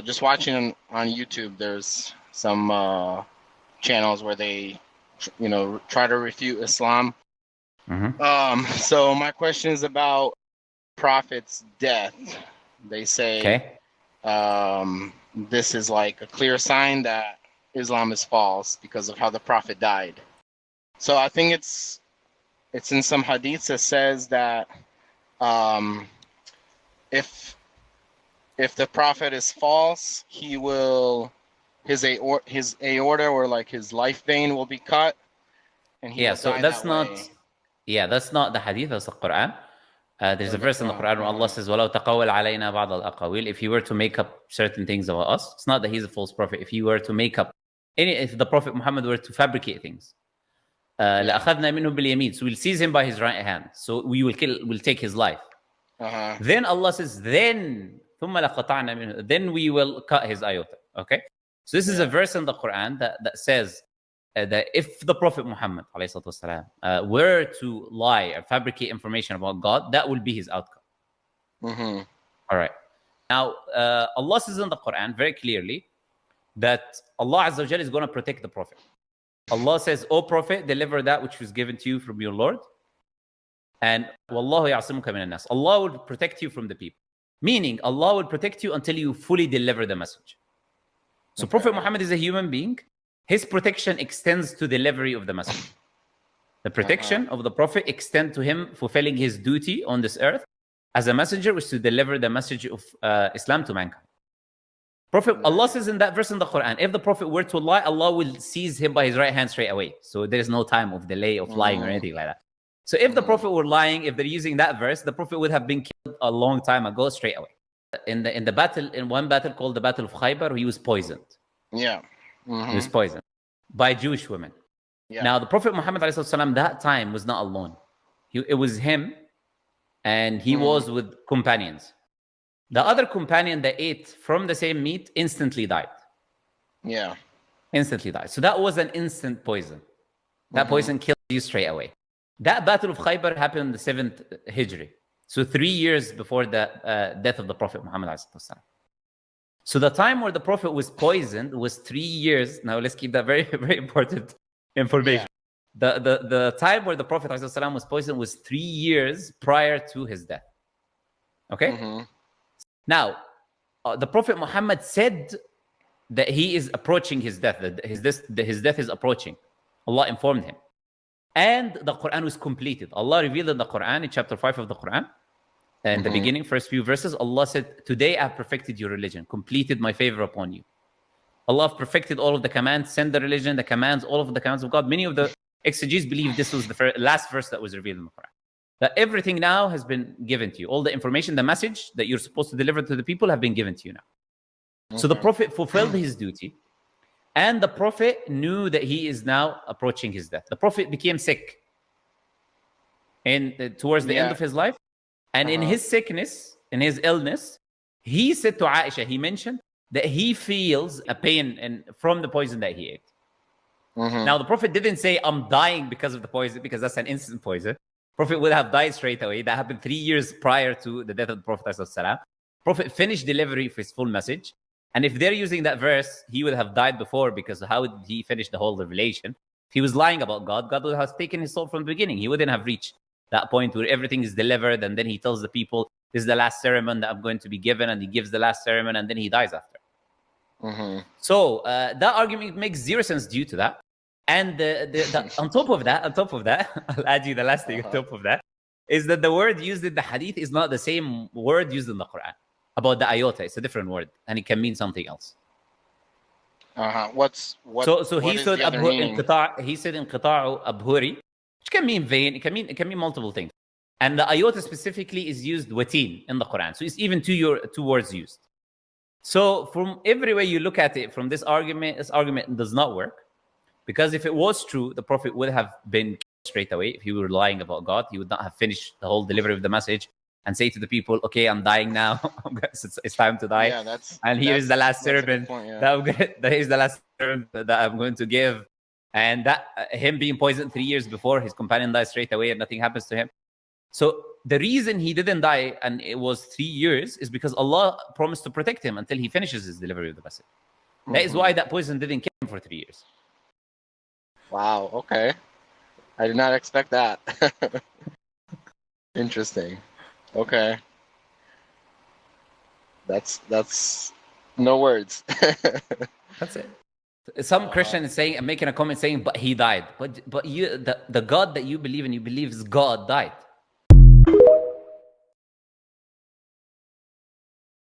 just watching on YouTube, there's some channels where they, try to refute Islam. So my question is about Prophet's death. They say this is like a clear sign that Islam is false because of how the Prophet died. So I think it's in some hadiths that says that if the Prophet is false, he will his aorta or like his life vein will be cut, and he will so die that's that not way. That's not the hadith, that's the Quran. There's a verse in the Quran where Allah says, وَلَوْ تَقَوَّلْ عَلَيْنَا بَعْضَ الْأَقَاوِيلِ. If he were to make up certain things about us, it's not that he's a false prophet. If he were to make up if the Prophet Muhammad were to fabricate things, لَأَخَذْنَا مِنْهُ بِالْيَمِينِ. So we'll seize him by his right hand. So we'll take his life. Then Allah says, then we will cut his aorta. Okay? So this is a verse in the Quran that says that if the Prophet Muhammad were to lie or fabricate information about God, that will be his outcome. All right. Now, Allah says in the Quran very clearly that Allah Azza wa Jalla is going to protect the Prophet. Allah says, O Prophet, deliver that which was given to you from your Lord. And Wallahu ya'asimuka minan nas. Allah will protect you from the people. Meaning, Allah will protect you until you fully deliver the message. So Prophet Muhammad is a human being. His protection extends to delivery of the message. The protection of the Prophet extends to him fulfilling his duty on this earth as a messenger, was to deliver the message of Islam to mankind. Allah says in that verse in the Quran, if the Prophet were to lie, Allah will seize him by his right hand straight away. So there is no time of delay of lying or anything like that. So if the Prophet were lying, if they're using that verse, the Prophet would have been killed a long time ago straight away. In the battle, in one battle called the Battle of Khaybar, he was poisoned. He was poisoned by Jewish women. Now the Prophet Muhammad ﷺ that time was not alone. It was him, and he was with companions. The other companion that ate from the same meat instantly died. Instantly died. So that was an instant poison. That poison killed you straight away. That Battle of Khaybar happened in the 7th Hijri. So 3 years before the death of the Prophet Muhammad ﷺ. So the time where the Prophet was poisoned was 3 years. Now let's keep that very, very important information. The time where the Prophet ﷺ was poisoned was 3 years prior to his death. Okay? Now, the Prophet Muhammad said that he is approaching his death, that his death is approaching. Allah informed him. And the Quran was completed. Allah revealed in the Quran, in chapter 5 of the Quran, in the beginning, first few verses, Allah said, today I have perfected your religion, completed my favor upon you. Allah perfected all of the commands, send the religion, the commands, all of the commands of God. Many of the exegetes believe this was the last verse that was revealed in the Quran. That everything now has been given to you. All the information, the message that you're supposed to deliver to the people have been given to you now. So the Prophet fulfilled his duty. And the Prophet knew that he is now approaching his death. The Prophet became sick towards the end of his life. And in his sickness, in his illness, he said to Aisha, he mentioned that he feels a pain from the poison that he ate. Now, the Prophet didn't say, I'm dying because of the poison, because that's an instant poison. Prophet would have died straight away. That happened 3 years prior to the death of the Prophet ﷺ. Prophet finished delivery of his full message. And if they're using that verse, he would have died before, because how did he finish the whole revelation? If he was lying about God, God would have taken his soul from the beginning. He wouldn't have reached that point where everything is delivered, and then he tells the people, this is the last sermon that I'm going to be given, and he gives the last sermon, and then he dies after. So that argument makes zero sense due to that. And on top of that, I'll add you the last thing on top of that, is that the word used in the hadith is not the same word used in the Quran. About the iota, it's a different word, and it can mean something else. So he said inqita'u abhuri, which can mean vein, it can mean multiple things. And the iota specifically is used watin in the Quran. So it's even two words used. So from every way you look at it, from this argument does not work. Because if it was true, the Prophet would have been killed straight away. If he were lying about God, he would not have finished the whole delivery of the message and say to the people, okay, I'm dying now. It's time to die. And here is the last sermon that is the last sermon that I'm going to give. And that him being poisoned 3 years before, his companion dies straight away and nothing happens to him. So the reason he didn't die and it was 3 years is because Allah promised to protect him until he finishes his delivery of the message. That is why that poison didn't kill him for 3 years. Wow. Okay. I did not expect that. Interesting. Okay. That's no words. That's it. Some Christian is saying, making a comment saying, but he died. But you, the God that you believe in, you believe is God died.